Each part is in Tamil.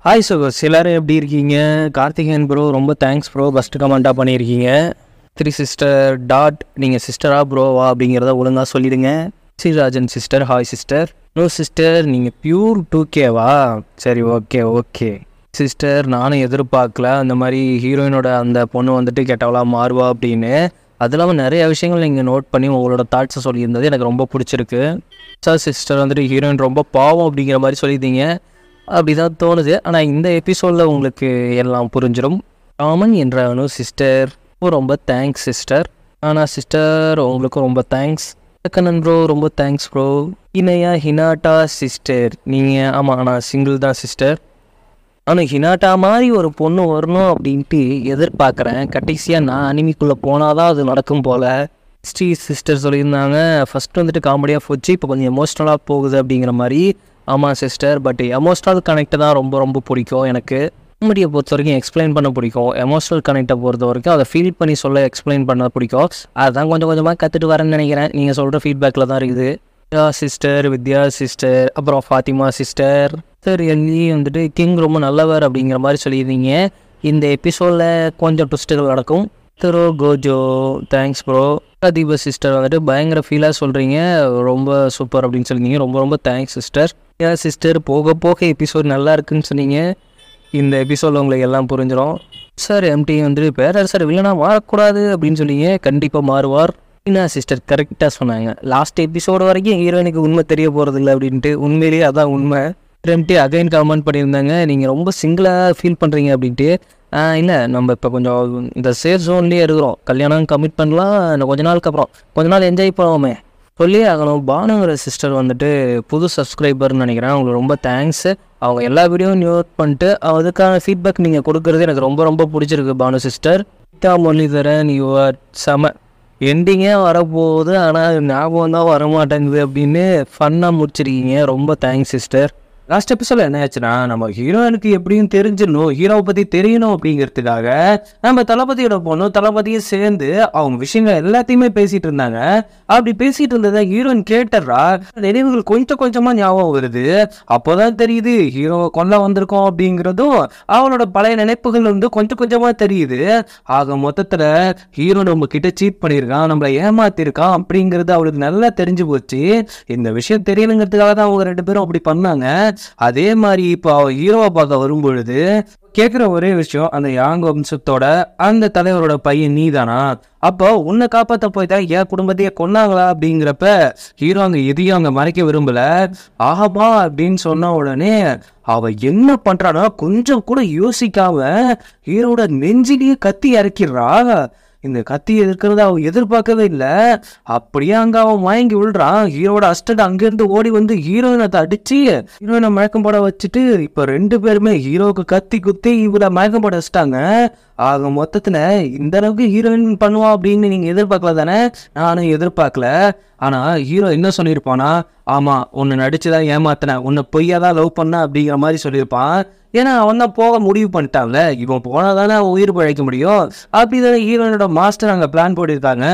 ஹாய் சுகோஸ், எல்லாரும் எப்படி இருக்கீங்க? கார்த்திகேயன் ப்ரோ ரொம்ப தேங்க்ஸ் ப்ரோ, ஃபஸ்ட்டு கமெண்ட்டாக பண்ணியிருக்கீங்க. 3 சிஸ்டர் டாட் நீங்கள் சிஸ்டரா ப்ரோவா அப்படிங்கிறத ஒழுங்காக சொல்லிடுங்க. Srirajan sister, hi sister. No sister, நீங்கள் பியூர் 2Kவா? சரி, ஓகே சிஸ்டர். நானும் எதிர்பார்க்கல அந்த மாதிரி ஹீரோயினோட அந்த பொண்ணு வந்துட்டு கெட்டவளா மாறுவா அப்படின்னு. அது இல்லாமல் நிறைய விஷயங்கள் நீங்கள் நோட் பண்ணி உங்களோட தாட்ஸை சொல்லியிருந்தது எனக்கு ரொம்ப பிடிச்சிருக்கு. சார் சிஸ்டர் வந்துட்டு ஹீரோயின் ரொம்ப பாவம் அப்படிங்கிற மாதிரி சொல்லியிருந்தீங்க. அப்படி தான் தோணுது. ஆனால் இந்த எபிசோடில் உங்களுக்கு எல்லாம் புரிஞ்சிடும். ராமன் என்ற அனு சிஸ்டர் ரொம்ப தேங்க்ஸ் சிஸ்டர். ஆனால் சிஸ்டர் உங்களுக்கும் ரொம்ப தேங்க்ஸ். கண்ணன் ப்ரோ ரொம்ப தேங்க்ஸ் ப்ரோ. இணையா ஹினாட்டா சிஸ்டர், நீங்கள் ஆமாம் நான் சிங்கிள் தான் சிஸ்டர். ஆனால் ஹினாட்டா மாதிரி ஒரு பொண்ணு வரணும் அப்படின்ட்டு எதிர்பார்க்குறேன். கடைசியாக நான் அனிமிக்குள்ளே போனால் தான் அது நடக்கும் போல். ஸ்ரீ சிஸ்டர் சொல்லியிருந்தாங்க ஃபஸ்ட்டு வந்துட்டு காமெடியாக போச்சு, இப்போ கொஞ்சம் எமோஷ்னலாக போகுது அப்படிங்கிற மாதிரி. ஆமாம் சிஸ்டர், பட் எமோஷ்னல் கனெக்ட் தான் ரொம்ப பிடிக்கும் எனக்கு. காமெடியை பொறுத்த வரைக்கும் எக்ஸ்பிளைன் பண்ண பிடிக்கும். எமோஷ்னல் கனெக்டை பொறுத்த வரைக்கும் அதை ஃபீல் பண்ணி சொல்ல எக்ஸ்பிளைன் பண்ண பிடிக்கும். அதுதான் கொஞ்சமாக கற்றுட்டு வரேன்னு நினைக்கிறேன். நீங்கள் சொல்கிற ஃபீட்பேக்கில் தான் இருக்குது. வித்யா சிஸ்டர், அப்புறம் ஃபாத்திமா சிஸ்டர். சார் எல்லி வந்துட்டு கிங் ரொம்ப நல்லவர் அப்படிங்கிற மாதிரி சொல்லியிருந்தீங்க. இந்த எபிசோடில் கொஞ்சம் ட்விஸ்ட்டுகள் நடக்கும். Gojo thanks bro. Deepa sister வந்துட்டு பயங்கர ஃபீலாக சொல்கிறீங்க, ரொம்ப சூப்பர் அப்படின்னு சொல்லியிருந்தீங்க. ரொம்ப தேங்க்ஸ் சிஸ்டர். சிஸ்டர் போக எபிசோட் நல்லா இருக்குன்னு சொன்னீங்க. இந்த எபிசோடில் உங்களுக்கு எல்லாம் புரிஞ்சிடும். சார் எம்டி வந்துட்டு பேரரசர் வில்லனா மாறக்கூடாது அப்படின்னு சொன்னீங்க. கண்டிப்பாக மாறுவார். என்ன சிஸ்டர் கரெக்டாக சொன்னாங்க. லாஸ்ட் எபிசோடு வரைக்கும் ஹீரோயினுக்கு உண்மை தெரிய போகிறதில்ல அப்படின்ட்டு. உண்மையிலேயே அதான் உண்மை. எம்டி அகைன் கமெண்ட் பண்ணியிருந்தாங்க, நீங்கள் ரொம்ப சிங்கிளாக ஃபீல் பண்ணுறீங்க அப்படின்ட்டு. இல்லை, நம்ம இப்போ கொஞ்சம் இந்த சேஃப் ஜோன்லேயே இருக்கிறோம். கல்யாணம் கமிட் பண்ணலாம், இன்னும் கொஞ்ச நாள் என்ஜாய் பண்ணுவோமே சொல்லி ஆகணும். பானுங்கிற சிஸ்டர் வந்துட்டு புது சப்ஸ்கிரைபர்னு நினைக்கிறேன். அவங்களுக்கு ரொம்ப தேங்க்ஸு. அவங்க எல்லா வீடியோவும் நோட் பண்ணிட்டு அதுக்கான ஃபீட்பேக் நீங்கள் கொடுக்குறது எனக்கு ரொம்ப பிடிச்சிருக்கு பானு சிஸ்டர். முரளிதரன் யூஆர் செம. எண்டிங்கே வரப்போகுது, ஆனால் ஞாபகம் தான் வரமாட்டேங்குது அப்படின்னு ஃபன்னாக முடிச்சிருக்கீங்க. ரொம்ப தேங்க்ஸ் சிஸ்டர். லாஸ்ட் எபிசோட என்ன ஆச்சுன்னா, நம்ம ஹீரோயினுக்கு எப்படியும் தெரிஞ்சிடணும், ஹீரோவை பற்றி தெரியணும் அப்படிங்கிறதுக்காக நம்ம தளபதியோட பொண்ணும் தளபதியும் சேர்ந்து அவங்க விஷயங்கள் எல்லாத்தையுமே பேசிகிட்டு இருந்தாங்க. அப்படி பேசிகிட்டு இருந்ததை ஹீரோயின் கேட்டுறா. நினைவுகள் கொஞ்சமாக ஞாபகம் வருது. அப்போதான் தெரியுது ஹீரோவை கொல்ல வந்திருக்கோம் அப்படிங்கிறதும் அவளோட பழைய நினைப்புகள் வந்து கொஞ்சமாக தெரியுது. ஆக மொத்தத்தில் ஹீரோ நம்ம கிட்ட சீட் பண்ணியிருக்கான், நம்மளை ஏமாத்திருக்கான் அப்படிங்கிறது அவளுக்கு நல்லா தெரிஞ்சு போச்சு. இந்த விஷயம் தெரியணுங்கிறதுக்காக தான் அவங்க 2 பேரும் அப்படி பண்ணாங்க. அதே மாதிரி இப்போ ஹீரோவை பார்க்க வரும்பொழுது கேட்குற ஒரே விஷயம், அந்த யாங் வம்சத்தோட அந்த தலைவரோட பையன் நீதானா? அப்போ உன்னை காப்பாற்ற போய் தான் என் குடும்பத்தையே கொன்னாங்களா அப்படிங்கிறப்ப ஹீரோ அங்கே எதையும் அங்கே மறைக்க விரும்பல. ஆஹபா அப்படின்னு சொன்ன உடனே அவ என்ன பண்றானா, கொஞ்சம் கூட யோசிக்காம ஹீரோட நெஞ்சிலேயே கத்தி இறக்கிடுறா. இந்த கத்தி இருக்கிறத அவன் எதிர்பார்க்கவே இல்லை. அப்படியே அங்கே அவன் மயங்கி விழுறான். ஹீரோட அஸ்டண்ட் அங்கேருந்து ஓடி வந்து ஹீரோயினை அடிச்சு ஹீரோயினை மயக்கம் போட வச்சுட்டு இப்போ 2 பேருமே ஹீரோவுக்கு கத்தி குத்தி இவரை மயக்கம் போட வச்சுட்டாங்க. ஆக மொத்தத்தில் இந்த அளவுக்கு ஹீரோயின் பண்ணுவான் அப்படின்னு நீங்கள் எதிர்பார்க்கல தானே? நானும் எதிர்பார்க்கல. ஆனால் ஹீரோ என்ன சொல்லியிருப்பானா, ஆமாம் உன்னை நடிச்சுதான் ஏமாத்தினேன், உன்னை பொய்யாதான் லவ் பண்ண அப்படிங்கிற மாதிரி சொல்லியிருப்பான். ஏன்னா அவன் தான் போக முடிவு பண்ணிட்டான்ல, இவன் போனால் தானே அவன் உயிர் பழைக்க முடியும். அப்படி தானே ஹீரோயினோட மாஸ்டர் அங்கே பிளான் போட்டிருக்காங்க.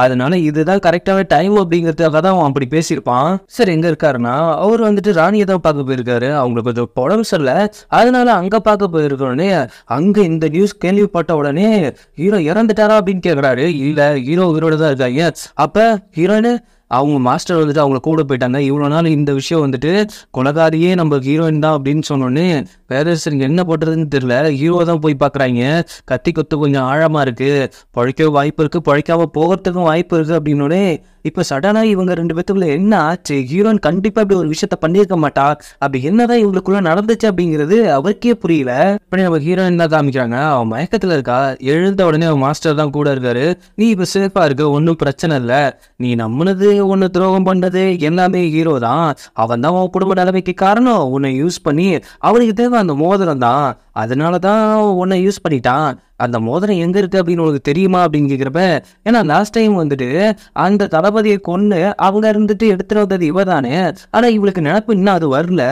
அதனால இதுதான் கரெக்டான டைம் அப்படிங்கிறதுக்காக தான் அவன் அப்படி பேசியிருப்பான். சரி, எங்கே இருக்காருன்னா அவர் வந்துட்டு ராணியை தான் பார்க்க போயிருக்காரு. அவங்களுக்கு கொஞ்சம் உடம்பு சரியில்லை, அதனால அங்கே பார்க்க போயிருக்கோடனே அங்கே இந்த நியூஸ் கேள்விப்பட்ட உடனே ஹீரோ இறந்துட்டாரா அப்படின்னு கேட்குறாரு. இல்லை, ஹீரோ உயிரோட தான் இருக்காங்க. அப்போ ஹீரோயின் அவங்க மாஸ்டர் வந்துட்டு அவங்கள கூட போயிட்டாங்க. இவ்வளோ நாள் இந்த விஷயம் வந்துட்டு கொலகாரியே நம்ம ஹீரோயின் தான் அப்படின்னு சொன்னோன்னே பேரரசருக்கு என்ன பண்ணுறதுன்னு தெரியல. ஹீரோ தான் போய் பார்க்குறாங்க. கத்தி கொத்து கொஞ்சம் ஆழமாக இருக்குது, பழைக்க வாய்ப்பு இருக்குது, பழைக்காம போகிறதுக்கும் வாய்ப்பு இருக்குது அப்படின்னோடனே இப்போ சடனாக இவங்க 2 பேத்துக்குள்ள என்ன ஆச்சு? ஹீரோயின் கண்டிப்பாக இப்படி ஒரு விஷயத்த பண்ணியிருக்க மாட்டா. அப்படி என்னதான் இவங்களுக்குள்ள நடந்துச்சு அப்படிங்கிறது அவருக்கே புரியல. இப்படி நம்ம ஹீரோயின் தான் காமிக்கிறாங்க. அவன் மயக்கத்தில் இருக்கா. எழுந்த உடனே அவன் மாஸ்டர் தான் கூட இருக்காரு. நீ இப்போ சேஃபாக இருக்க, ஒன்றும் பிரச்சனை இல்லை. நீ நம்பினது, ஒன்று துரோகம் பண்ணது எல்லாமே ஹீரோ தான். அவன் தான் உன் குடும்ப நிலைமைக்கு காரணம். உன்னை யூஸ் பண்ணி அவனுக்கு தேவை அந்த மோதிரம் தான், அதனால தான் உன்னை யூஸ் பண்ணிட்டான் அந்த மோதிரம் எங்க இருக்கு அப்படின்னு உனக்கு தெரியுமா அப்படின்னு கேட்குறப்ப, ஏன்னா லாஸ்ட் டைம் வந்துட்டு அந்த தளபதியை கொன்னு அவங்க இருந்துட்டு எடுத்துட்டு வந்தது இவ தானே, ஆனா இவளுக்கு நினப்பு இன்னும் அது வரல,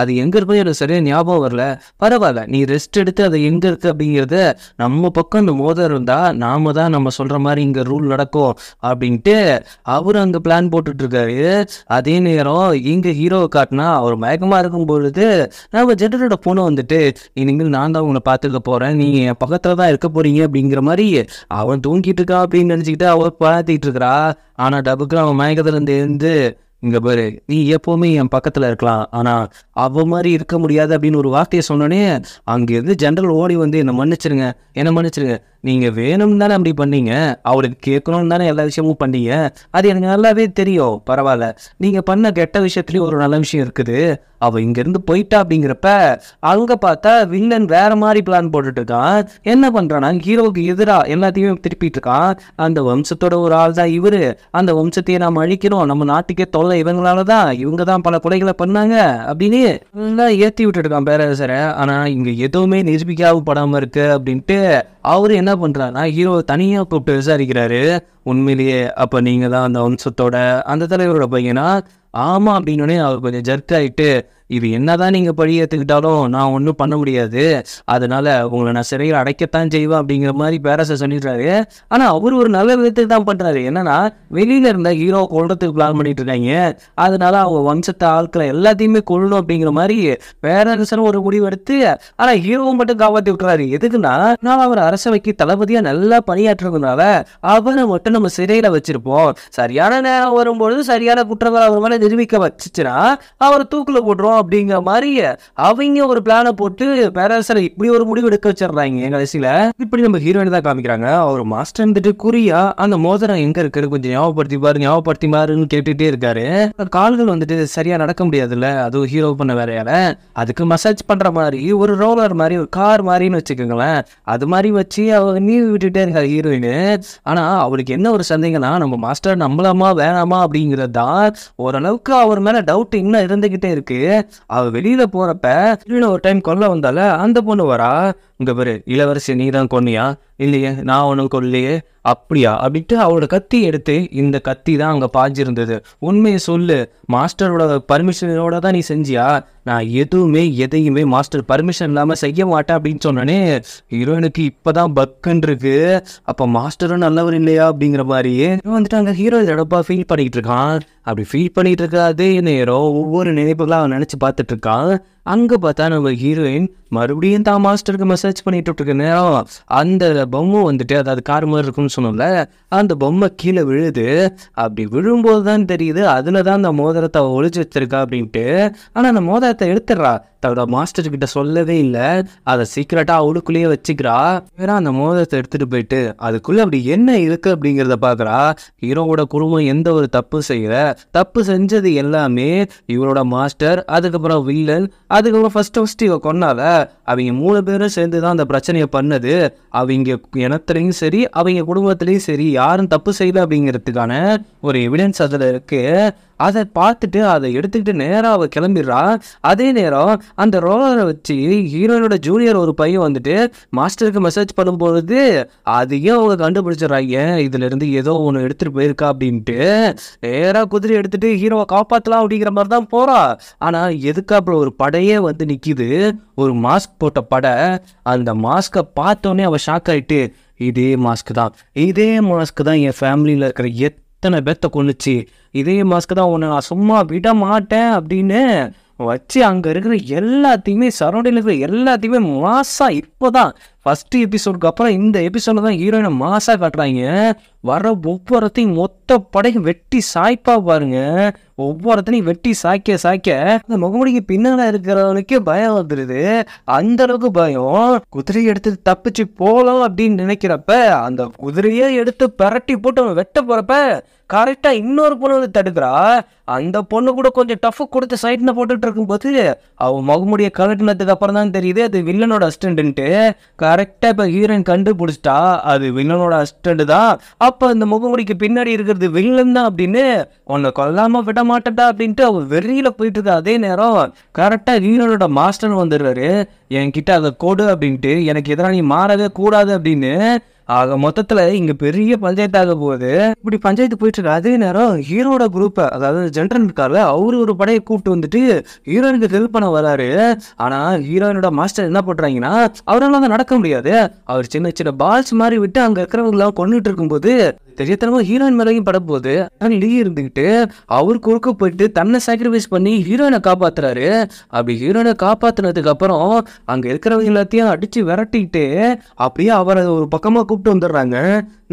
அது எங்க இருக்குன்னு எனக்கு சரியா ஞாபகம் வரல, பரவாயில்ல நீ ரெஸ்ட் எடுத்து அது எங்க இருக்கு அப்படிங்கிறத நம்ம பக்கம் இந்த மோதிரம் இருந்தா நாம தான் நம்ம சொல்ற மாதிரி இங்க ரூல் நடக்கும் அப்படின்ட்டு அவரு அங்க பிளான் போட்டுட்டு இருக்காரு. அதே நேரம் இங்க ஹீரோவை காட்டினா அவர் மயக்கமா இருக்கும் பொழுது நம்ம ஜெனரலோட பொண்ணு வந்துட்டு இனிமேல் நான் தான் உங்களை பார்த்துக்க போறேன், நீங்க என் பக்கத்துல தான் இருக்க போறீங்க அப்படிங்கிற மாதிரி அவன் தூங்கிட்டு இருக்கான் அப்படின்னு நினைச்சுக்கிட்டு அவர் பார்த்துட்டு இருக்கிறா. ஆனா டபுக்கு அவன் மயக்கத்துல இருந்து இங்க பாரு, நீ எப்பவுமே என் பக்கத்துல இருக்கலாம், ஆனா அவ மாதிரி இருக்க முடியாது அப்படின்னு ஒரு வார்த்தையை சொன்னோடனே அங்கிருந்து ஜெனரல் ஓடி வந்து என்ன மன்னிச்சிருங்க, நீங்க வேணும் தானே அப்படி பண்ணீங்க, அவளுக்கு கேட்கணும்னு தானே எல்லா விஷயமும் பண்ணீங்க, அது எனக்கு நல்லாவே தெரியும், பரவாயில்ல நீங்க பண்ண கெட்ட விஷயத்துலயும் ஒரு நல்ல விஷயம் இருக்குது, அவ இங்க இருந்து போயிட்டா அப்படிங்கிறப்ப அங்க பார்த்தா வில்லன் வேற மாதிரி பிளான் போட்டுட்டு இருக்கான். என்ன பண்றானா ஹீரோவுக்கு எதிரா எல்லாத்தையும் திருப்பிட்டு இருக்கான். அந்த வம்சத்தோட ஒரு ஆள் தான் இவரு, அந்த வம்சத்தையே நாம அழிக்கிறோம், நம்ம நாட்டுக்கே தொல்லை இவங்களாலதான், இவங்க தான் பல கொலைகளை பண்ணாங்க அப்படின்னு எல்லாம் ஏத்தி விட்டுட்டு இருக்கான் பேரரசரை. ஆனா இங்க எதுவுமே நிரூபிக்காம இருக்கு அப்படின்ட்டு அவரு என்ன பண்றாருன்னா ஹீரோவை தனியா கூப்பிட்டு விசாரிக்கிறாரு. உண்மையிலேயே அப்ப நீங்க தான் அந்த வம்சத்தோட அந்த தலைவரோட பையனா? ஆமா அப்படின்னோடனே அவர் கொஞ்சம் ஜர்க் ஆயிட்டு, இது என்னதான் நீங்க பழி ஏற்றுக்கிட்டாலும் நான் ஒன்றும் பண்ண முடியாது, அதனால உங்களை நான் சிறையில் அடைக்கத்தான் செய்வேன் அப்படிங்கிற மாதிரி பேரரசர் சொல்லிடுறாரு. ஆனா அவர் ஒரு நல்ல விதத்துக்கு தான் பண்றாரு. என்னன்னா வெளியில இருந்த ஹீரோ கொல்றதுக்கு பிளான் பண்ணிட்டு இருக்காங்க, அதனால அவங்க வம்சத்தை ஆட்களை எல்லாத்தையுமே கொள்ளணும் அப்படிங்கிற மாதிரி பேரரசரும் ஒரு முடிவு எடுத்து ஆனா ஹீரோவை மட்டும் காப்பாற்றி விட்டுறாரு. எதுக்குன்னா அவர் அரசவைக்கு தளபதியா நல்லா பணியாற்றுறதுனால அவரை மட்டும் நம்ம சிறையில வச்சிருப்போம், சரியான நேரம் வரும்பொழுது சரியான குற்றங்கள் அவர் மேல நிரூபிக்க வச்சுச்சுன்னா அவரை தூக்குல போட்டுரும் அப்படிங்கிற மாதிரி அவங்க ஒரு பிளானை போட்டு பேரரசரை இப்படி ஒரு முடிவு எடுக்க வச்சிடறாங்க. கடைசியில இப்படி நம்ம ஹீரோயின் தான் காமிக்கிறாங்க. அவர் மாஸ்டர் வந்துட்டு குறியா அந்த மோதிரம் எங்க இருக்கு கொஞ்சம் ஞாபகப்படுத்தி பாருன்னு கேட்டுட்டே இருக்காரு. கால்கள் வந்துட்டு சரியா நடக்க முடியாதுல்ல, அதுவும் ஹீரோ பண்ண வேலையால, அதுக்கு மசாஜ் பண்ற மாதிரி ஒரு ரோலர் மாதிரி ஒரு கார் மாதிரின்னு வச்சுக்கோங்களேன், அது மாதிரி வச்சு அவங்க நீவி விட்டுட்டே இருக்காரு ஹீரோயின். ஆனா அவருக்கு என்ன ஒரு சந்தேகம்னா நம்ம மாஸ்டர் நம்பலாமா வேணாமா அப்படிங்கிறது தான். ஓரளவுக்கு அவர் மேல டவுட் இன்னும் இருந்துகிட்டே இருக்கு. அவ வெளியில போறப்ப ஒரு டைம் கொல்ல வந்தால அந்த பொண்ணு வரா. இங்க பாரு இளவரசி நீ தான் கொன்னியா? இல்லையே நான் ஒன்றும் கொல்லையே. அப்படியா அப்படின்ட்டு அவளோட கத்தி எடுத்து, இந்த கத்தி தான் அங்கே பாஞ்சிருந்தது, உண்மையை சொல்லு, மாஸ்டரோட பர்மிஷனோட தான் நீ செஞ்சியா? நான் எதையுமே மாஸ்டர் பர்மிஷன் இல்லாமல் செய்ய மாட்டேன் அப்படின்னு சொன்னோன்னே ஹீரோயினுக்கு இப்போதான் பக்குன்னு இருக்கு. அப்போ மாஸ்டரும் நல்லவர் இல்லையா அப்படிங்கிற மாதிரி வந்துட்டு அங்கே ஹீரோ இடப்பா ஃபீல் பண்ணிக்கிட்டு இருக்கான். அப்படி ஃபீல் பண்ணிட்டு இருக்க அதே நேரம் ஒவ்வொரு நினைப்புகளாக அவன் நினச்சி பார்த்துட்டு இருக்கான். அங்கே பார்த்தா நம்ம ஹீரோயின் மறுபடியும் தான் மாஸ்டருக்கு மெசேஜ் பண்ணிட்டு இருக்க நேரம் அந்த பொம்மை வந்துட்டு, அதாவது கார் மாதிரி இருக்குன்னு சொன்னோம்ல, அந்த பொம்மை கீழே விழுது. அப்படி விழும்போது தான் தெரியுது அதில் தான் அந்த மோதிரத்தை ஒளிச்சு வச்சிருக்கா அப்படின்ட்டு. ஆனால் அந்த மோதிரத்தை எடுத்துடுறா, தன்னோட மாஸ்டர் கிட்ட சொல்லவே இல்லை, அதை சீக்கிரட்டா அவளுக்குள்ளேயே வச்சுக்கிறா. வேற அந்த மோதிரத்தை எடுத்துட்டு போயிட்டு அதுக்குள்ள அப்படி என்ன இருக்கு அப்படிங்கிறத பாக்குறா. ஹீரோவோட குடும்பம் எந்த ஒரு தப்பு செய்யல, தப்பு செஞ்சது எல்லாமே இவரோட மாஸ்டர், அதுக்கப்புறம் வில்லன், அதுக்கப்புறம் ஃபர்ஸ்ட் இவ கொன்னால அவங்க 3 பேரும் சேர்ந்து தான் அந்த பிரச்சனையை பண்ணது. அவங்க இனத்துலையும் சரி அவங்க குடும்பத்திலையும் சரி யாரும் தப்பு செய்யல அப்படிங்கிறதுக்கான ஒரு எவிடன்ஸ் அதில் இருக்கு. அதை பார்த்துட்டு அதை எடுத்துக்கிட்டு நேராக அவள் கிளம்பிடுறா. அதே நேரம் அந்த ரோலரை வச்சு ஹீரோயினோட ஜூனியர் ஒரு பையன் வந்துட்டு மாஸ்டருக்கு மெசேஜ் பண்ணும்பொழுது அதையும் அவங்க கண்டுபிடிச்சிடறாங்க, இதுல இருந்து ஏதோ ஒன்று எடுத்துட்டு போயிருக்கா அப்படின்ட்டு. நேராக குதிரை எடுத்துட்டு ஹீரோவை காப்பாற்றலாம் அப்படிங்கிற மாதிரி தான் போறா. ஆனா எதுக்கு அப்புறம் ஒரு படையே வந்து நிக்குது, ஒரு மாஸ்க் போட்ட படை. அந்த மாஸ்கை பார்த்தோன்னே அவள் ஷாக் ஆயிட்டு, இதே மாஸ்க் தான் என் ஃபேமிலியில் இருக்கிற எத்தனை பேர்த்த கொண்டுச்சு, இதே மாஸ்க் தான் உன்னை நான் சும்மா விட மாட்டேன் அப்படின்னு வச்சு அங்கே இருக்கிற எல்லாத்தையுமே சரௌண்டிங்கில் இருக்கிற எல்லாத்தையுமே மாசா இப்போதான் ஃபர்ஸ்ட் எபிசோடுக்கு அப்புறம் இந்த எபிசோட தான் ஹீரோயினை மாசா காட்டுறாங்க. வர ஒவ்வொருத்தையும் மொத்த படையும் வெட்டி சாய்ப்பா பாருங்க, ஒவ்வொருத்தனையும் வெட்டி சாய்க்க அந்த முகமுடிக்கு பின்னால இருக்கிறவனுக்கே பயம் வந்துடுது. அந்த அளவுக்கு பயம். குதிரையை எடுத்து தப்பிச்சு போகலாம் அப்படின்னு நினைக்கிறப்ப அந்த குதிரையே எடுத்து பரட்டி போட்டு அவன் வெட்ட போறப்ப கரெக்டாக இன்னொரு பொண்ணு வந்து தடுக்கிறா. அந்த பொண்ணு கூட கொஞ்சம் டஃப் கொடுத்து சைட்ல போட்டுட்டு இருக்கும்போது அவன் முகமுடிய கலட்டினதுக்கு அப்புறம் தான் தெரியுது அது வில்லனோட அசிஸ்டன்ட்டு. கரெக்டாக இப்போ ஹீரோயின் கண்டுபிடிச்சிட்டா அது வில்லனோட அசிஸ்டன்ட் தான். அப்போ அந்த முகமுடிக்கு பின்னாடி இருக்கிறது வில்லன் தான் அப்படின்னு உன்னை கொல்லாமல் விட மாட்டேன்டா அப்படின்ட்டு அவன் வெறியில் போயிட்டு இருக்கா. அதே நேரம் கரெக்டாக ஹீரோனோட மாஸ்டர் வந்துடுறாரு. என்கிட்ட அதை கொடு அப்படின்ட்டு, எனக்கு எதிராக நீ மாறவே கூடாது அப்படின்னு. ஆக மொத்தத்தில் இங்கே பெரிய பஞ்சாயத்தாக போகுது. இப்படி பஞ்சாயத்து போயிட்டு இருக்கு. அதே நேரம் ஹீரோட குரூப்பை, அதாவது ஜென்ரல் இருக்காரு, அவரு ஒரு படையை கூப்பிட்டு வந்துட்டு ஹீரோயினுக்கு ஹெல்ப் பண்ண வராரு. ஆனால் ஹீரோயினோட மாஸ்டர் என்ன பண்ணுறாங்கன்னா, அவரால் தான் நடக்க முடியாது. அவர் சின்ன சின்ன பால்ஸ் மாதிரி விட்டு அங்கே இருக்கிறவங்களாம் கொண்டுட்டு இருக்கும்போது தெரியத்தனமா ஹீரோயின் மேலேயும் பட போகுது. லீ இருந்துக்கிட்டு அவர் குறுக்க போயிட்டு தன்னை சாக்ரிஃபைஸ் பண்ணி ஹீரோயினை காப்பாத்துறாரு. அப்படி ஹீரோயினை காப்பாத்தினதுக்கு அப்புறம் அங்க இருக்கிறவங்க எல்லாத்தையும் அடிச்சு விரட்டிட்டு அப்படியே அவரை ஒரு பக்கமா கூப்பிட்டு வந்துடுறாங்க.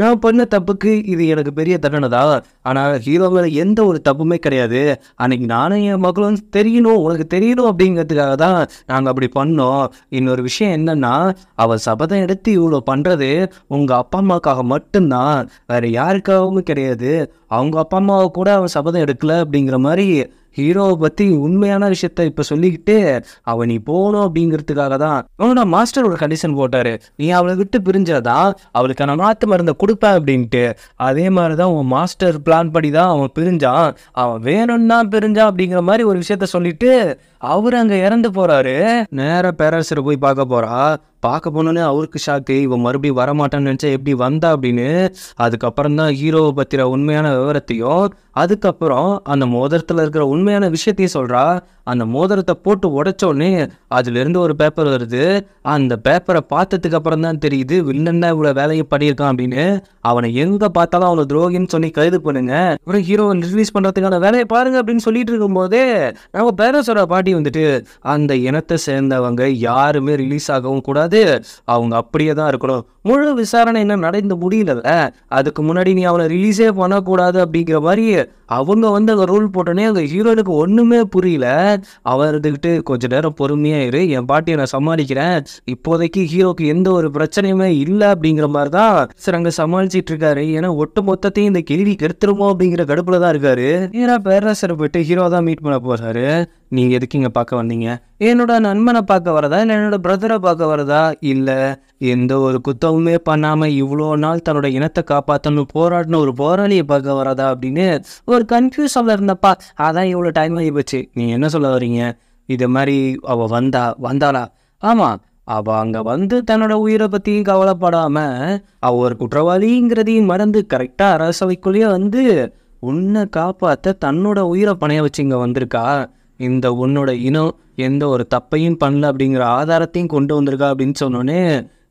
நான் பண்ண தப்புக்கு இது எனக்கு பெரிய தண்டனை தான். ஆனால் ஹீரோ மேலே எந்த ஒரு தப்புமே கிடையாது. அன்னைக்கு நானும் என் மகளும் தெரியணும், உனக்கு தெரியணும் அப்படிங்கிறதுக்காக தான் நாங்கள் அப்படி பண்ணோம். இன்னொரு விஷயம் என்னன்னா, அவள் சபதம் எடுத்து இவ்வளோ பண்ணுறது உங்கள் அப்பா அம்மாவுக்காக மட்டும்தான், வேற யாருக்காகவும் கிடையாது. அவங்க அப்பா அம்மாவை கூட அவன் சபதம் எடுக்கல அப்படிங்கிற மாதிரி ஹீரோவை பற்றி உண்மையான விஷயத்த இப்போ சொல்லிக்கிட்டு அவன் நீ போகணும் அப்படிங்கிறதுக்காக தான் அவனோட மாஸ்டர் ஒரு கண்டிஷன் போட்டார். நீ அவளை விட்டு பிரிஞ்சாதான் அவளுக்கான மாற்று மருந்தை கொடுப்பேன் அப்படின்ட்டு. அதே மாதிரி தான் உன் மாஸ்டர் பிளான் படி தான் அவன் பிரிஞ்சான். அவன் வேணும்னா பிரிஞ்சான் அப்படிங்கிற மாதிரி ஒரு விஷயத்த சொல்லிட்டு அவர் அங்கே இறந்து போகிறாரு. நேராக பேரரசரை போய் பார்க்க போகிறா. பார்க்க போனோன்னே அவருக்கு ஷாக்கு. இவன் மறுபடியும் வரமாட்டான்னு நினச்சா எப்படி வந்தா அப்படின்னு. அதுக்கப்புறம் தான் ஹீரோவை பற்றின உண்மையான விவரத்தையும், அதுக்கப்புறம் அந்த மோதிரத்தில் இருக்கிற உண்மையான விஷயத்தையும் சொல்கிறா. அந்த மோதிரத்தை போட்டு உடைச்சோடனே அதுலேருந்து ஒரு பேப்பர் வருது. அந்த பேப்பரை பார்த்ததுக்கு அப்புறம் தான் தெரியுது வில்லன் தான் இவ்வளோ வேலையை பண்ணியிருக்கான் அப்படின்னு. அவனை எங்கே பார்த்தாலும் அவனை துரோகின்னு சொல்லி கைது பண்ணுங்க, அப்புறம் ஹீரோவை ரிலீஸ் பண்ணுறதுக்கான வேலையை பாருங்க அப்படின்னு சொல்லிட்டு இருக்கும்போதே நம்ம பேரரசோட பாட்டி வந்துட்டு, அந்த இனத்தை சேர்ந்தவங்க யாருமே ரிலீஸ் ஆகவும் கூடாது, அவங்க அப்படியே தான் இருக்கணும், முழு விசாரணை இன்னும் நடந்து முடியல, அதுக்கு முன்னாடி நீ அவனை ரிலீஸே பண்ணக்கூடாது அப்படிங்கிற மாதிரி அவங்க வந்து அங்கே ரூல் போட்டோன்னே அங்கே ஹீரோனுக்கு ஒன்றுமே புரியல. அவர் இருந்துக்கிட்டு கொஞ்ச நேரம் பொறுமையாக இரு, என் பாட்டியை நான் சமாளிக்கிறேன், இப்போதைக்கு ஹீரோக்கு எந்த ஒரு பிரச்சனையுமே இல்லை அப்படிங்கிற மாதிரி தான் சார் அங்கே சமாளிச்சிட்டு இருக்காரு. ஏன்னா ஒட்டு மொத்தத்தையும் இந்த கேள்வி கெடுத்துருமோ அப்படிங்கிற கடுப்புல தான் இருக்காரு. ஏன்னா பேரரசரை போயிட்டு ஹீரோ தான் மீட் பண்ண போறாரு. நீங்கள் எதுக்கு இங்கே பார்க்க வந்தீங்க? என்னோட நண்பனை பார்க்க வரதா இல்லை என்னோட பிரதரை பார்க்க வரதா? இல்லை, எந்த ஒரு குத்தமுமே பண்ணாமல் இவ்வளோ நாள் தன்னோட இனத்தை காப்பாற்றணும் போராடின ஒரு போராளியை பார்க்க வரதா அப்படின்னு ஒரு கன்ஃபியூஷனில் இருந்தப்பா. அதான் இவ்வளோ டைம் ஆகி போச்சு. நீங்கள் என்ன சொல்ல வரீங்க? இது மாதிரி அவள் வந்தாளா? ஆமாம், அவள் அங்கே வந்து தன்னோட உயிரை பற்றியும் கவலைப்படாமல் அவள் ஒரு குற்றவாளிங்கிறதையும் மறந்து கரெக்டாக அரசவைக்குள்ளேயே வந்து உன்னை காப்பாற்ற தன்னோட உயிரை பணைய வச்சு இங்கே வந்திருக்கா. இந்த உன்னோட இனம் எந்த ஒரு தப்பையும் பண்ணல அப்படிங்கிற ஆதாரத்தையும் கொண்டு வந்திருக்கா அப்படின்னு சொன்னோன்னே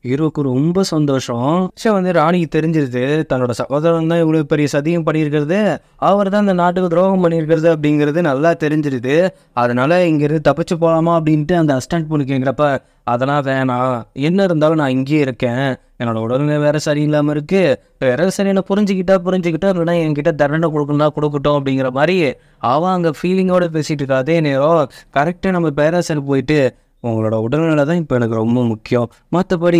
ஹீரோக்கு ரொம்ப சந்தோஷம். வந்து ராணிக்கு தெரிஞ்சிருது தன்னோட சகோதரன் தான் இவ்வளோ பெரிய சதியம் பண்ணியிருக்கிறது, அவர் தான் இந்த நாட்டுக்கு துரோகம் பண்ணியிருக்கிறது அப்படிங்கிறது நல்லா தெரிஞ்சிருது. அதனால இங்கேருந்து தப்பிச்சு போகலாமா அப்படின்ட்டு அந்த அசிஸ்டன்ட் பொண்ணு கேட்குறப்ப, அதெல்லாம் வேணாம், என்ன இருந்தாலும் நான் இங்கேயே இருக்கேன், என்னோட உடல்நிலை வேற சரியில்லாமல் இருக்கு, வேற சரி என்ன புரிஞ்சுக்கிட்டா இல்லைன்னா என்கிட்ட தண்டனை கொடுக்கட்டும் அப்படிங்கிற மாதிரி அவன் அங்கே ஃபீலிங்கோட பேசிட்டு இருக்கா. அதே நேரம் கரெக்டாக நம்ம பேரரசர் போயிட்டு, உங்களோட உடல்நிலை தான் இப்போ எனக்கு ரொம்ப முக்கியம், மற்றபடி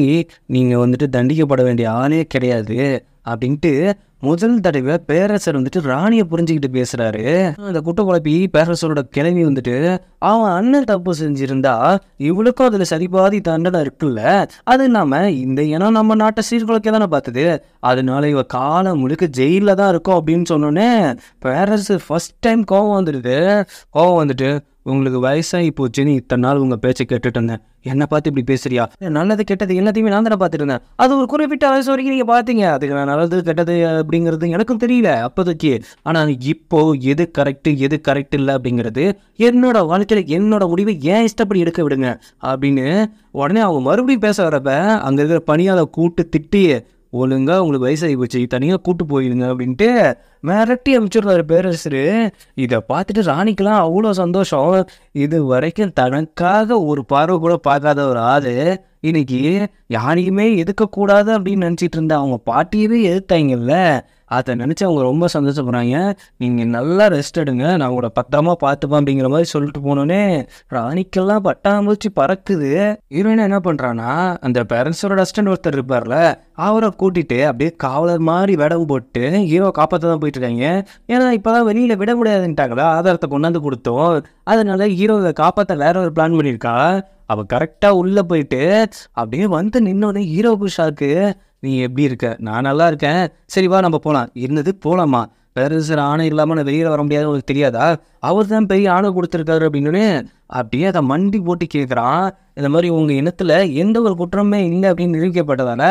நீங்கள் வந்துட்டு தண்டிக்கப்பட வேண்டிய ஆளே கிடையாது அப்படின்ட்டு முதல் தடவை பேரரசர் வந்துட்டு ராணியை புரிஞ்சுக்கிட்டு பேசுறாரு. அந்த குட்ட குழப்பி பேரரசரோட கிளவி வந்துட்டு, அவன் அண்ணன் தப்பு செஞ்சிருந்தா இவளுக்கும் அதுல சரிபாதி தண்டனை இருக்குல்ல, அது இல்லாம இந்த இனம் நம்ம நாட்டை சீர்குலைக்க தானே பார்த்தது, அதனால இவ காலம் முழுக்க ஜெயில தான் இருக்கும் அப்படின்னு சொன்னோன்னே பேரரசர் ஃபர்ஸ்ட் டைம் கோவம் வந்துட்டு, உங்களுக்கு வயசாகி போச்சுன்னு இத்தனை நாள் உங்கள் பேச்சை கேட்டுட்டு இருந்தேன், என்னை பார்த்து இப்படி பேசுறியா? நல்லது கெட்டது எல்லாத்தையுமே நான் தானே பார்த்துட்டு இருந்தேன், அது ஒரு குறிப்பிட்ட வயசு வரைக்கும் நீங்கள் பார்த்தீங்க, அதுக்கு நான் நல்லது கெட்டது அப்படிங்கிறது எனக்கும் தெரியல அப்போதைக்கு, ஆனால் இப்போ எது கரெக்ட் இல்லை அப்படிங்கிறது என்னோட வாழ்க்கையில் என்னோட முடிவை ஏன் இஷ்டப்படி எடுக்க விடுங்க அப்படின்னு உடனே அவங்க மறுபடியும் பேச வரப்ப அங்கே இருக்கிற பணியாளர் கூட்டு திட்டி, ஒழுங்கா உங்களுக்கு வயசாகி போச்சு தனியாக கூட்டு போயிடுங்க அப்படின்ட்டு மிரட்டி அமைச்சிடுறாரு பேரரசர். இதை பார்த்துட்டு ராணிக்கெல்லாம் அவ்வளோ சந்தோஷம். இது வரைக்கும் தனக்காக ஒரு பார்வை கூட பார்க்காத ஒரு ஆள் இன்னைக்கு யாரையுமே எதுக்கக்கூடாது அப்படின்னு நினச்சிட்டு இருந்தா அவங்க பாட்டியவே எதிர்த்தாங்கல்ல, அதை நினச்சி அவங்க ரொம்ப சந்தோஷப்படுறாங்க. நீங்கள் நல்லா ரெஸ்ட் எடுங்க, நான் உங்களை பத்திரமா பார்த்துப்பேன் அப்படிங்கிற மாதிரி சொல்லிட்டு போனோடனே ராணிக்கெல்லாம் பட்டாம்பூச்சி பறக்குது. ஹீரோயின் என்ன பண்ணுறான்னா, அந்த பேரண்ட்ஸோட அசிஸ்டன்ட் ஒருத்தர் இருப்பார்ல, அவரை கூட்டிகிட்டு அப்படியே காவலர் மாதிரி வேடம் போட்டு ஹீரோ காப்பாற்ற தான் போயிட்டு இருக்காங்க. ஏன்னா இப்போ தான் வெளியில் விட முடியாதுன்ட்டாங்களா, ஆதாரத்தை கொண்டாந்து கொடுத்தோம். அதனால ஹீரோவை காப்பாற்ற வேற ஒரு பிளான் பண்ணியிருக்கா. அவள் கரெக்டாக உள்ளே போயிட்டு அப்படியே வந்து நின்னோடனே ஹீரோவுக்கு ஷாக்கு. நீ எப்படி இருக்க? நான் நல்லா இருக்கேன், சரி வா நம்ம போகலாம். இருந்தது போகலாமா? பேரரசர் ஆணை இல்லாமல் நான் வெளியில் வர முடியாது, உங்களுக்கு தெரியாதா? அவர் தான் பெரிய ஆணை கொடுத்துருக்காரு அப்படின்னு அப்படியே அதை மண்டி போட்டு கேட்குறான். இந்த மாதிரி உங்கள் இனத்தில் எந்த ஒரு குற்றமே இல்லை அப்படின்னு நிரூபிக்கப்பட்டதால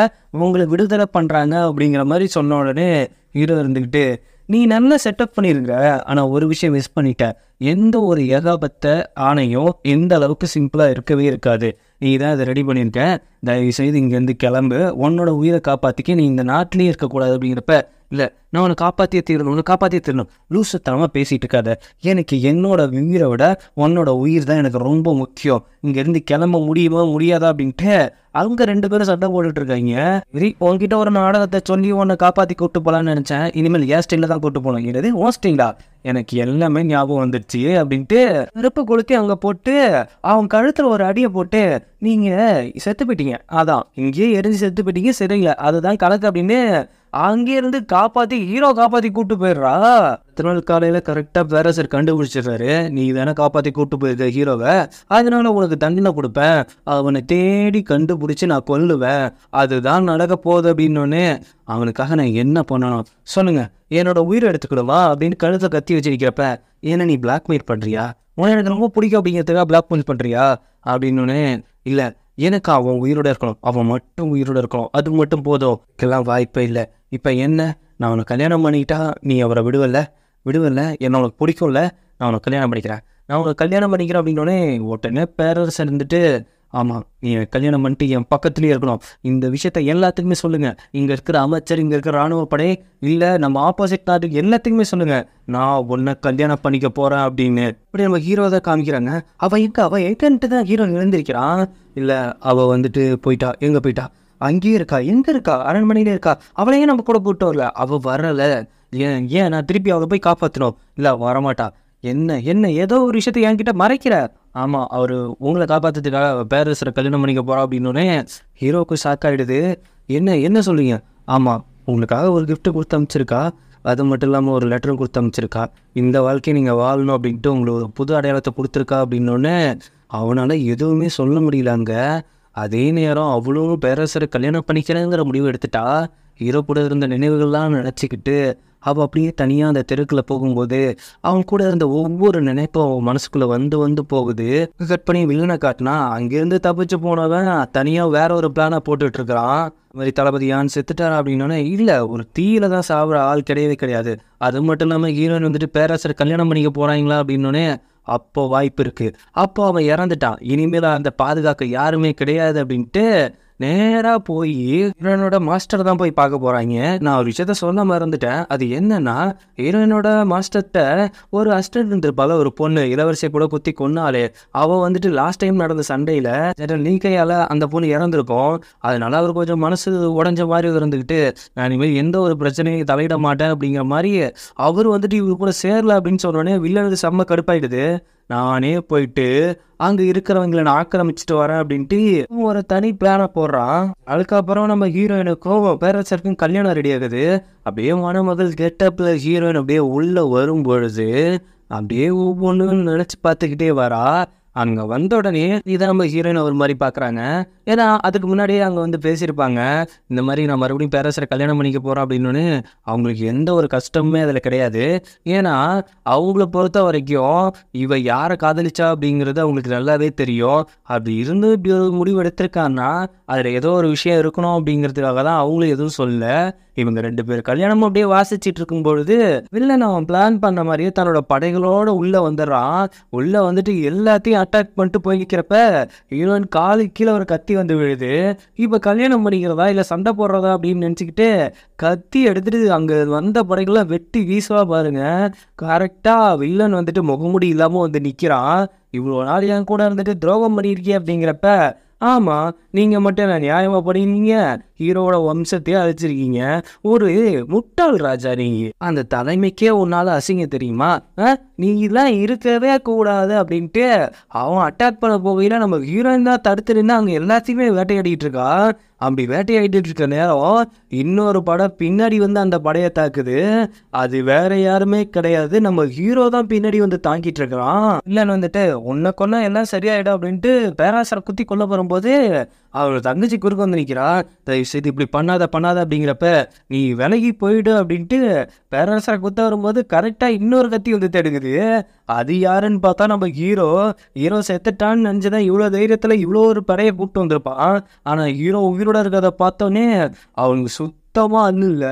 உங்களை விடுதலை பண்ணுறாங்க அப்படிங்கிற மாதிரி சொன்ன உடனே ஹீரோ இருந்துக்கிட்டு, நீ நல்லா செட்டப் பண்ணியிருக்க, ஆனால் ஒரு விஷயம் மிஸ் பண்ணிட்ட. எந்த ஒரு ஏகாபத்த ஆணையும் எந்த அளவுக்கு சிம்பிளாக இருக்கவே இருக்காது. நீ தான் அதை ரெடி பண்ணியிருக்க, தயவுசெய்து இங்கேருந்து கிளம்பு, உன்னோட உயிரை காப்பாற்றிக்க, நீ இந்த நாட்டிலேயே இருக்கக்கூடாது அப்படிங்கிறப்ப, இல்லை நான் உன்னை காப்பாற்றியே தீரணும், உன்னை காப்பாற்றியே தீரணும், லூசத்தனமாக பேசிகிட்டு இருக்காத, எனக்கு என்னோட உயிரை விட உன்னோட உயிர் தான் எனக்கு ரொம்ப முக்கியம், இங்கேருந்து கிளம்ப முடியுமா முடியாதா அப்படின்ட்டு அவங்க 2 பேரும் சண்டை போட்டுட்டு இருக்காங்க. சரி, உன்கிட்ட ஒரு நாடகத்தை சொல்லி உன்னை காப்பாற்றி கூப்பிட்டு போகலான்னு நினச்சேன், இனிமேல் ஏன் ஸ்டைலில் தான் கூப்பிட்டு போகணும். என்னது ஓ ஸ்டைலா? எனக்கு எல்லாமே ஞாபகம் வந்துடுச்சு அப்படின்ட்டு நெருப்பு கொளுத்தி அங்கே போட்டு அவன் கழுத்தில் ஒரு அடியை போட்டு, நீங்கள் செத்து போயிட்டீங்க, அதான் இங்கேயே எரிஞ்சு செத்து போயிட்டீங்க, சரிங்களா, அதுதான் கணக்கு அப்படின்னு அங்கேருந்து காப்பாற்றி ஹீரோ காப்பாற்றி கூப்பிட்டு போயிடுறா. திருநாள் காலையில் கரெக்டாக பேரரசர் கண்டுபிடிச்சிடுறாரு, நீ தானே காப்பாற்றி கூப்பிட்டு போயிருக்க ஹீரோவை, அதனால உனக்கு தண்டனை கொடுப்பேன், அவனை தேடி கண்டுபிடிச்சி நான் கொல்லுவேன், அதுதான் நடக்க போகுது அப்படின்னோடனே அவனுக்காக நான் என்ன பண்ணணும் சொல்லுங்க, என்னோட உயிரை எடுத்துக்கிடுவா அப்படின்னு கழுத்தை கத்தி வச்சிருக்கிறப்ப, ஏன்னா நீ பிளாக்மெயில் பண்ணுறியா, உன எனக்கு ரொம்ப பிடிக்கும் அப்படிங்கிறதுக்காக பிளாக்மெயில் பண்ணுறியா அப்படின்னோடனே, இல்லை எனக்கு அவன் உயிரோட இருக்கணும், அவன் மட்டும் உயிரோட இருக்கணும், அது மட்டும் போதும், இதுக்கெல்லாம் வாய்ப்பே இல்லை. இப்போ என்ன, நான் உனக்கு கல்யாணம் பண்ணிக்கிட்டா நீ அவரை விடுவல்ல, என்ன உனக்கு பிடிக்கும்ல, நான் உனக்கு கல்யாணம் பண்ணிக்கிறேன், நான் உனக்கு கல்யாணம் பண்ணிக்கிறேன் அப்படின்னோடனே உடனே பேரரசர் இருந்துட்டு, ஆமாம் நீ கல்யாணம் பண்ணிட்டு என் பக்கத்துலேயே இருக்கணும், இந்த விஷயத்த எல்லாத்துக்குமே சொல்லுங்கள், இங்கே இருக்கிற அமைச்சர், இங்கே இருக்கிற இராணுவ படை, இல்லை நம்ம ஆப்போசிட் நாட்டுக்கு எல்லாத்துக்குமே சொல்லுங்கள், நான் உன்னை கல்யாணம் பண்ணிக்க போகிறேன் அப்படின்னு. இப்படி நம்ம ஹீரோ தான் காமிக்கிறாங்க. அவள் எங்கன்ட்டு தான் ஹீரோ எழுந்திருக்கிறான். இல்லை அவள் வந்துட்டு போயிட்டா, எங்கே போயிட்டா, அங்கேயே இருக்கா, எங்கே இருக்கா, அரண்மனையிலே இருக்கா, அவளையே நம்ம கூட கூப்பிட்டு வரல, அவள் வரலை, ஏன் நான் திருப்பி அவளை போய் காப்பாற்றணும், இல்லை வரமாட்டா, என்ன ஏதோ ஒரு விஷயத்தை என்கிட்ட மறைக்கிற. ஆமாம் அவர் உங்களை காப்பாற்றுறதுக்காக பேரரசரை கல்யாணம் பண்ணிக்க போகிறா அப்படின்னோடனே ஹீரோவுக்கு ஷாக் ஆகிடுது. என்ன சொல்லுங்க? ஆமாம் உங்களுக்காக ஒரு கிஃப்ட்டு கொடுத்து அனுப்பிச்சிருக்கா, அது மட்டும் இல்லாமல் ஒரு லெட்டரும் கொடுத்து அனுப்பிச்சிருக்கா, இந்த வாழ்க்கையை நீங்கள் வாழணும் அப்படின்ட்டு உங்களுக்கு ஒரு புது அடையாளத்தை கொடுத்துருக்கா அப்படின்னோடனே அவனால் எதுவுமே சொல்ல முடியல அங்கே. அதே நேரம் அவளும் பேரரசரை கல்யாணம் பண்ணிக்கிறேங்கிற முடிவு எடுத்துட்டா. ஹீரோ கூட இருந்த நினைவுகள்லாம் நினச்சிக்கிட்டு அவள் அப்படியே தனியாக அந்த தெருக்கில் போகும்போது அவன் கூட இருந்த ஒவ்வொரு நினைப்பும் அவன் மனசுக்குள்ளே வந்து போகுது. கட் பண்ணி வில்லனை காட்டினா அங்கேருந்து தப்பிச்சு போனவன் தனியாக வேற ஒரு பிளானை போட்டுட்ருக்கிறான். இந்த மாதிரி தளபதி யான் செத்துட்டாரா அப்படின்னோடனே, இல்லை ஒரு தீயில தான் சாப்பிட்ற ஆள் கிடையவே கிடையாது, அது மட்டும் இல்லாமல் ஹீரோயின் வந்துட்டு பேரரசர் கல்யாணம் பண்ணிக்க போகிறாங்களா அப்படின்னோடனே, அப்போ வாய்ப்பு இருக்குது, அப்போ அவன் இறந்துட்டான், இனிமேல் அந்த பாதுகாக்க யாருமே கிடையாது அப்படின்ட்டு நேராக போய் ஹீரோயினோட மாஸ்டர் தான் போய் பார்க்க போகிறாங்க. நான் ஒரு விஷயத்த சொல்ல மறந்துட்டேன், அது என்னன்னா ஹீரோயினோட மாஸ்டர்கிட்ட ஒரு அசிஸ்டன்ட் இருந்திருப்பால, ஒரு பொண்ணு இளவரசியை கூட குத்தி கொன்னாலே, அவள் வந்துட்டு லாஸ்ட் டைம் நடந்த சண்டையில் ஜெனரல் நீக்கையால் அந்த பொண்ணு இறந்துருக்கும். அதனால அவர் கொஞ்சம் மனசு உடஞ்ச மாதிரி இருந்துக்கிட்டு, நான் இனிமேல் எந்த ஒரு பிரச்சனையும் தலையிட மாட்டேன் அப்படிங்கிற மாதிரி அவர் வந்துட்டு இவர் கூட சேரல அப்படின்னு சொன்னோடனே வில்லனுக்கு செம்ம கடுப்பாயிடுது. நானே போயிட்டு அங்கே இருக்கிறவங்களை நான் ஆக்கிரமிச்சுட்டு வரேன் அப்படின்ட்டு ஒரு தனி பிளானை போடுறான். அதுக்கப்புறம் நம்ம ஹீரோயினுக்கும் பேரரசருக்கும் கல்யாணம் ரெடி ஆகுது. அப்படியே மணமகள் கெட்டப்பில் ஹீரோயின் அப்படியே உள்ளே வரும் பொழுது அப்படியே ஒவ்வொன்றும் நினச்சி பார்த்துக்கிட்டே வரா. அங்கே வந்த உடனே இதை நம்ம ஹீரோயின் ஒரு மாதிரி பார்க்குறாங்க. ஏன்னா அதுக்கு முன்னாடியே அங்கே வந்து பேசியிருப்பாங்க, இந்த மாதிரி நான் மறுபடியும் பேரரசரை கல்யாணம் பண்ணிக்க போகிறேன் அப்படின்னு. அவங்களுக்கு எந்த ஒரு கஷ்டமுமே அதில் கிடையாது. ஏன்னா அவங்கள பொறுத்த வரைக்கும் இவ யாரை காதலிச்சா அப்படிங்கிறது அவங்களுக்கு நல்லாவே தெரியும். அப்படி இருந்து இப்படி ஒரு முடிவு எடுத்திருக்கான்னா அதில் ஏதோ ஒரு விஷயம் இருக்கணும் அப்படிங்கிறதுக்காக தான் அவங்களும் எதுவும் சொல்ல. இவங்க 2 பேர் கல்யாணமும் அப்படியே வாசிச்சுட்டு இருக்கும் பொழுது வில்லன் அவன் பிளான் பண்ண மாதிரியே தன்னோட படைகளோடு உள்ளே வந்துடுறான். உள்ளே வந்துட்டு எல்லாத்தையும் அட்டாக் பண்ணிட்டு போய்க்கிறப்ப ஹீரோயின் காலு கீழே ஒரு கத்தி வந்து விழுது. இப்போ கல்யாணம் பண்ணிக்கிறதா இல்லை சண்டை போடுறதா அப்படின்னு நினச்சிக்கிட்டு கத்தி எடுத்துட்டு அங்கே வந்த படைகள்லாம் வெட்டி வீசுவா பாருங்க. கரெக்டாக வில்லன் வந்துட்டு முகமுடி இல்லாமல் வந்து நிற்கிறான். இவ்வளோ நாள் என் கூட இருந்துட்டு துரோகம் பண்ணியிருக்கே அப்படிங்கிறப்ப ஆமாம், நீங்கள் மட்டும் என்ன நியாயமாக பண்ணிருக்கீங்க, ஹீரோவோட வம்சத்தையே அழிச்சிருக்கீங்க. ஒரு முட்டாள் ராஜா நீங்கள். அந்த தலைமைக்கே உன்னால் அசிங்க தெரியுமா? நீ இதெல்லாம் இருக்கவே கூடாது அப்படின்ட்டு அவன் அட்டாக் பண்ண போகையில் நம்ம ஹீரோயின் தான் தடுத்து நின்று அங்கே எல்லாத்தையுமே வேட்டையாடிட்டு இருக்கா. அப்படி வேட்டையாடிட்டு இருக்க நேரம் இன்னொரு படம் பின்னாடி வந்து அந்த படையை தாக்குது. அது வேற யாருமே கிடையாது, நம்ம ஹீரோ தான் பின்னாடி வந்து தாக்கிட்டு இருக்கிறான். இல்லைன்னு வந்துட்டு உன்னை கொன்னா எல்லாம் சரியாயிடும் அப்படின்ட்டு பேராசரை குத்தி கொல்ல வரும்போது அவர் தங்கச்சி குறுக்க வந்து நிற்கிறா. தயவு செய்து இப்படி பண்ணாத அப்படிங்கிறப்ப நீ விலகி போயிடு அப்படின்ட்டு பேராசரை குத்த வரும்போது கரெக்டாக இன்னொரு கத்தி வந்து தடுக்குது. அது யாருன்னு பார்த்தா நம்ம ஹீரோ செத்துட்டான்னு நினச்சிதான் இவ்வளோ தைரியத்தில் இவ்வளோ ஒரு படையை கூப்பிட்டு வந்திருப்பான். ஆனால் ஹீரோ உயிரோட இருக்கிறத பார்த்தோன்னே அவனுக்கு சுத்தமாக அல்ல,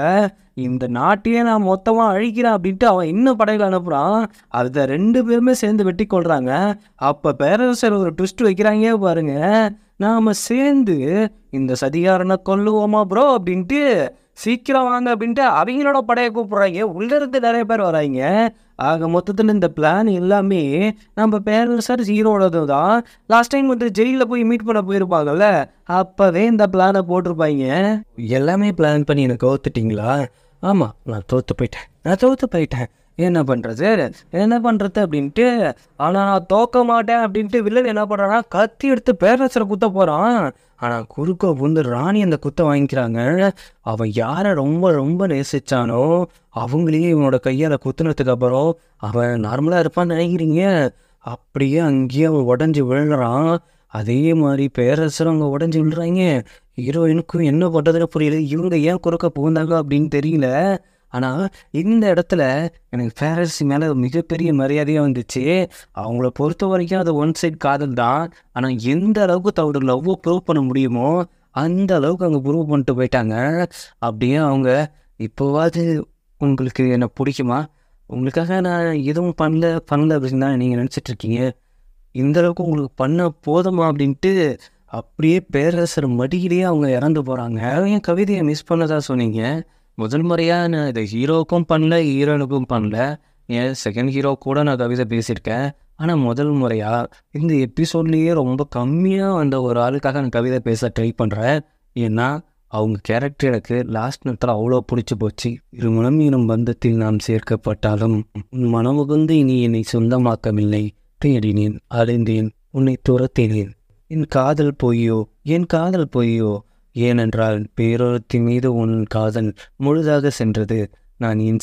இந்த நாட்டையே நான் மொத்தமாக அழிக்கிறேன் அப்படின்ட்டு அவன் இன்னும் படையில் அனுப்புகிறான். அதை 2 பேருமே சேர்ந்து வெட்டி கொள்கிறாங்க. அப்போ பேரரசர் ஒரு ட்விஸ்ட் வைக்கிறாங்க பாருங்க, நாம் சேர்ந்து இந்த சதிகாரனை கொல்லுவோமா ப்ரோ அப்படின்ட்டு சீக்கிரம் வாங்க அப்படின்ட்டு அவங்களோட படையை கூப்பிட்றாங்க. உள்ளிருந்து நிறைய பேர் வராங்க. ஆக மொத்தத்தில் இந்த பிளான் எல்லாமே நம்ம பேரரசர் ஹீரோடது தான். லாஸ்ட் டைம் வந்து ஜெயிலில் போய் மீட் பண்ண போயிருப்பாங்கல்ல, அப்போவே இந்த பிளானை போட்டிருப்பாங்க. எல்லாமே பிளான் பண்ணி எனக்கு கவுத்துட்டிங்களா? ஆமாம், நான் தோற்று போயிட்டேன். என்ன பண்ணுறது அப்படின்ட்டு. ஆனால் நான் தோக்க மாட்டேன் அப்படின்ட்டு வில்லன் என்ன பண்ணுறான்னா கத்தி எடுத்து பேரரசரை குத்த போகிறான். ஆனால் குறுக்க வந்து ராணி அந்த குத்தை வாங்கிக்கிறாங்க. அவன் யாரை ரொம்ப ரொம்ப நேசிச்சானோ அவங்களையே இவனோட கையால் குத்துனதுக்கு அப்புறம் அவன் நார்மலாக இருப்பான்னு நினைக்கிறீங்க, அப்படியே அங்கேயே அவன் உடஞ்சி விழுறான். அதே மாதிரி பேரரசரும் அங்கே உடஞ்சி விழுறாங்க. ஹீரோயினுக்கும் என்ன பண்ணுறதுன்னு புரியல, இவங்க ஏன் குறுக்க புகுந்தாங்க அப்படின்னு தெரியல. ஆனால் இந்த இடத்துல எனக்கு பேரரசி மேலே மிகப்பெரிய மரியாதையாக வந்துச்சு. அவங்கள பொறுத்த வரைக்கும் அது ஒன் சைட் காதல் தான். ஆனால் எந்த அளவுக்கு தன்னோட லவ்வை ப்ரூவ் பண்ண முடியுமோ அந்த அளவுக்கு அங்கே ப்ரூவ் பண்ணிட்டு போயிட்டாங்க. அப்படியே அவங்க இப்போவாது உங்களுக்கு என்னை பிடிக்குமா, உங்களுக்காக நான் எதுவும் பண்ணல அப்படின்னு தான் நீங்கள் நினச்சிட்ருக்கீங்க, இந்த அளவுக்கு உங்களுக்கு பண்ண போதுமா அப்படின்ட்டு அப்படியே பேரரசர் மடியிலேயே அவங்க இறந்து போகிறாங்க. என் கவிதையை மிஸ் பண்ணதா சொன்னீங்க. முதல் முறையாக நான் இதை ஹீரோவுக்கும் பண்ணல, ஹீரோனுக்கும் பண்ணல. ஏன் செகண்ட் ஹீரோ கூட நான் கவிதை பேசியிருக்கேன். ஆனால் முதல் முறையாக இந்த எபிசோட்லேயே ரொம்ப கம்மியாக வந்த ஒரு ஆளுக்காக நான் கவிதை பேச ட்ரை பண்ணுறேன். ஏன்னா அவங்க கேரக்டர் எனக்கு லாஸ்ட் நேரத்தில் அவ்வளோ பிடிச்சி போச்சு. இருமணம் எனும் பந்தத்தில் நாம் சேர்க்கப்பட்டாலும் மனமுகுந்து இனி என்னை சொந்தமாக்கவில்லை. தேடினேன், அடைந்தேன், உன்னை துரத்தினேன். என் காதல் பொய்யோ ஏனென்றால் பேரொருத்தி மீது உன் காதல் முழுதாக சென்றது. நான் ஏன்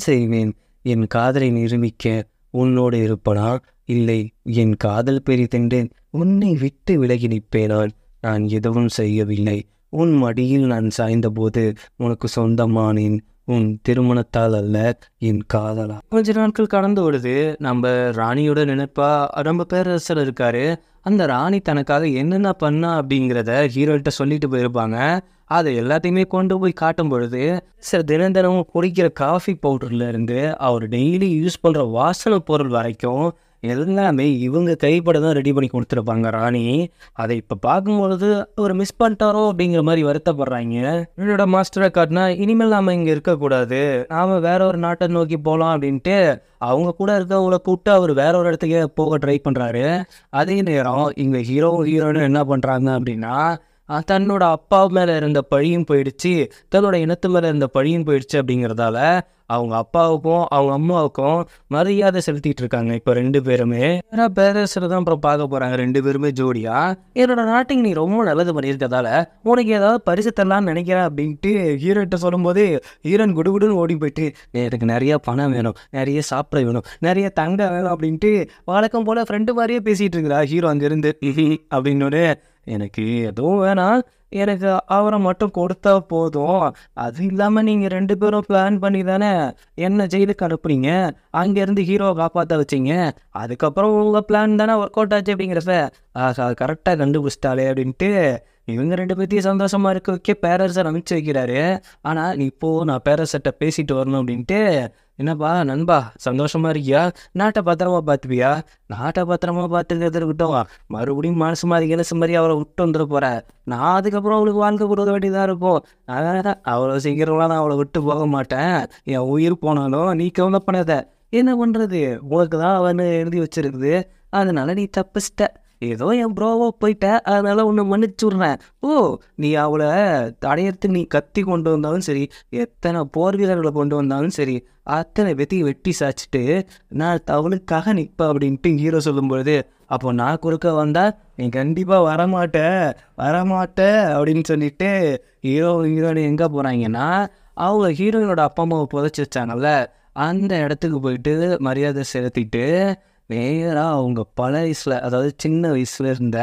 செய்வேன் என் காதலை நிரூபிக்க உன்னோடு இருப்பனா? இல்லை, என் காதல் பெரிதென்றேன் உன்னை விட்டு விலகி நிற்பேனால் நான் எதுவும் செய்யவில்லை. உன் மடியில் நான் சாய்ந்தபோது உனக்கு சொந்தமானேன், உன் திருமணத்தால் அல்ல, என் காதலா. கொஞ்ச நாட்கள் கடந்து வருது. நம்ம ராணியோட நினைப்பா நம்ம பேரரசர் இருக்காரு. அந்த ராணி தனக்காக என்னென்ன பண்ணா அப்படிங்கிறத ஹீரோகிட்ட சொல்லிட்டு போயிருப்பாங்க. அதை எல்லாத்தையுமே கொண்டு போய் காட்டும் பொழுது தினமும் குடிக்கிற காஃபி பவுடர்லேருந்து அவர் டெய்லி யூஸ் பண்ணுற வாசனை பொருள் வரைக்கும் எல்லாமே இவங்க கைப்பட தான் ரெடி பண்ணி கொடுத்துருப்பாங்க ராணி. அதை இப்போ பார்க்கும்பொழுது ஒரு மிஸ் பண்ணிட்டாரோ அப்படிங்கிற மாதிரி வருத்தப்படுறாங்க. என்னோட மாஸ்டரை காட்டினா இனிமேல் நாம் இங்கே இருக்கக்கூடாது, நாம் வேற ஒரு நாட்டை நோக்கி போகலாம் அப்படின்ட்டு அவங்க கூட இருக்கவங்கள கூப்பிட்டு அவர் வேற ஒரு இடத்துக்கே போக ட்ரை பண்ணுறாரு. அதே நேரம் இங்கே ஹீரோயின் என்ன பண்ணுறாங்க அப்படின்னா தன்னோட அப்பா மேலே இருந்த பழியும் போயிடுச்சு, தன்னோட இனத்து மேலே இருந்த பழியும் போயிடுச்சு அப்படிங்கிறதால அவங்க அப்பாவுக்கும் அவங்க அம்மாவுக்கும் மரியாதை செலுத்திட்டு இருக்காங்க. இப்போ 2 பேருமே பேரரசர் தான் அப்புறம் பார்க்க போகிறாங்க. 2 பேருமே ஜோடியா. என்னோட நாட்டுக்கு நீ ரொம்ப நல்லது பண்ணியிருக்கதால உனக்கு ஏதாவது பரிசு தரலான்னு நினைக்கிறேன் அப்படின்ட்டு ஹீரோயிட்ட சொல்லும்போது ஹீரோயின் குடுகுடுன்னு ஓடி போயிட்டு எனக்கு நிறைய பணம் வேணும், நிறைய சாப்பிட வேணும், நிறைய தங்க வேணும் அப்படின்ட்டு வழக்கம் போல் ஃப்ரெண்டு மாதிரியே பேசிகிட்டு இருக்கிறா. ஹீரோ அங்கேருந்து அப்படின்னோடனே எனக்கு எதுவும் வேணாம், எனக்கு அவரை மட்டும் கொடுத்தா போதும். அது இல்லாமல் நீங்கள் 2 பேரும் பிளான் பண்ணி தானே என்ன ஜெயிலுக்கு அனுப்புறீங்க, அங்கேருந்து ஹீரோவை காப்பாற்ற வச்சிங்க, அதுக்கப்புறம் உங்கள் பிளான் தானே ஒர்க் அவுட் ஆச்சு அப்படிங்கிறப்ப கரெக்டாக கண்டுபிடிச்சிட்டாலே அப்படின்ட்டு இவங்க 2 பேர்த்தையும் சந்தோஷமாக இருக்க வைக்க பேரரசர் அனுப்பிச்சு வைக்கிறாரு. ஆனால் இப்போது நான் பேரரசர்கிட்ட பேசிட்டு வரணும் அப்படின்ட்டு என்னப்பா நண்பா சந்தோஷமாக இருக்கியா, நாட்டை பத்திரமா பார்த்துப்பியா? நாட்டை பத்திரமா பார்த்துக்கிறத விட்டோம், மறுபடியும் மனசு மாதிரி இலசு மாதிரி அவரை விட்டு வந்துட போகிறேன், நான் அதுக்கப்புறம் அவளுக்கு வாழ்க்கை கொடுக்க வேண்டியதாக இருக்கும். அதனால் அவ்வளோ சீக்கிரம்லாம் நான் அவளை விட்டு போக மாட்டேன், என் உயிர் போனாலும் நீ கவலைப்படாத. என்ன பண்ணுறது, உனக்கு தான் அவனு எழுதி வச்சிருக்குது, அதனால நீ தப்பிச்சிட்ட. ஏதோ என் ப்ரோவோ போயிட்ட, அதனால உன்னை மன்னிச்சுடுறேன். ஓ, நீ அவளை தடையறதுக்கு நீ கத்தி கொண்டு வந்தாலும் சரி, எத்தனை போர் வீரர்களை கொண்டு வந்தாலும் சரி, அத்தனை பேத்தையும் வெட்டி சாச்சிட்டு நான் அவளுக்காக நிற்பேன் அப்படின்ட்டு ஹீரோ சொல்லும்பொழுது, அப்போ நான் குறுக்க வந்தா நீ கண்டிப்பாக வரமாட்ட அப்படின்னு சொல்லிட்டு ஹீரோயின் எங்கே போகிறாங்கன்னா, அவங்க ஹீரோயினோட அப்பா அம்மாவை புதைச்சி வச்சாங்கல்ல அந்த இடத்துக்கு போயிட்டு மரியாதை செலுத்திட்டு நேராக அவங்க பல வயசில், அதாவது சின்ன வயசுல இருந்த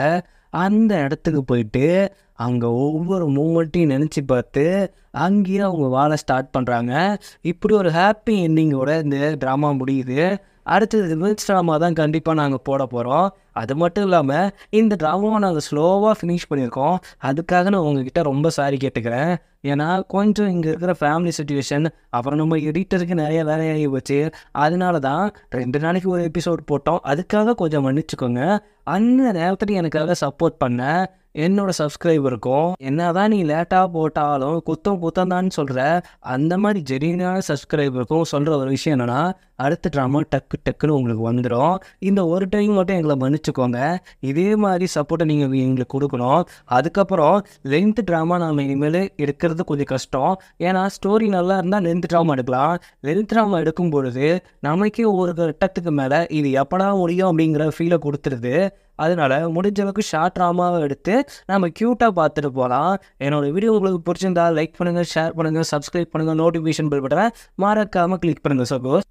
அந்த இடத்துக்கு போயிட்டு அங்கே ஒவ்வொரு மூமெண்ட்டையும் நினச்சி பார்த்து அங்கேயே அவங்க வாழ ஸ்டார்ட் பண்ணுறாங்க. இப்படி ஒரு ஹாப்பி எண்டிங்கோட இந்த ட்ராமா முடியுது. அடுத்தது ரிவெஞ்ச் ட்ராமா தான் கண்டிப்பாக நாங்கள் போட போகிறோம். அது மட்டும் இல்லாமல் இந்த ட்ராமாவை நாங்கள் ஸ்லோவாக ஃபினிஷ் பண்ணியிருக்கோம். அதுக்காக நான் உங்ககிட்ட ரொம்ப சாரி கேட்டுக்கிறேன். ஏன்னா கொஞ்சம் இங்கே இருக்கிற ஃபேமிலி சுச்சுவேஷன், அப்புறம் நம்ம எடிட்டருக்கு நிறைய வேலையாகி போச்சு. அதனால தான் 2 நாளைக்கு ஒரு எபிசோட் போட்டோம். அதுக்காக கொஞ்சம் மன்னிச்சுக்கோங்க. அந்த நேரத்தில் எனக்காக சப்போர்ட் பண்ண என்னோட சப்ஸ்கிரைபருக்கும், என்னதான் நீ லேட்டாக போட்டாலும் குத்தம் தான் சொல்கிற அந்த மாதிரி ஜெனியூனான சப்ஸ்கிரைபருக்கும் சொல்கிற ஒரு விஷயம் என்னென்னா, அடுத்த ட்ராமா டக்குன்னு உங்களுக்கு வந்துடும். இந்த ஒரு டைம் மட்டும் எங்களை மன்னிச்சுக்கோங்க. இதே மாதிரி சப்போர்ட்டை நீங்கள் எங்களுக்கு கொடுக்கணும். அதுக்கப்புறம் லென்த் ட்ராமா நம்ம இனிமேல் எடுக்கிறது கொஞ்சம் கஷ்டம். ஏன்னா ஸ்டோரி நல்லா இருந்தால் லென்த் ட்ராமா எடுக்கலாம். லென்த் ட்ராமா எடுக்கும் பொழுது நமக்கே ஒரு கட்டத்துக்கு மேலே இது எப்படா முடியும் அப்படிங்கிற ஃபீலை கொடுத்துருது. அதனால முடிஞ்ச அளவுக்கு ஷார்ட் ட்ராமாவை எடுத்து நம்ம க்யூட்டாக பார்த்துட்டு போகலாம். என்னோடய வீடியோ உங்களுக்கு பிடிச்சிருந்தா லைக் பண்ணுங்கள், ஷேர் பண்ணுங்கள், சப்ஸ்கிரைப் பண்ணுங்கள், நோட்டிஃபிகேஷன் பெல் பட்டனை மறக்காமல் கிளிக் பண்ணுங்கள். சப்போஸ்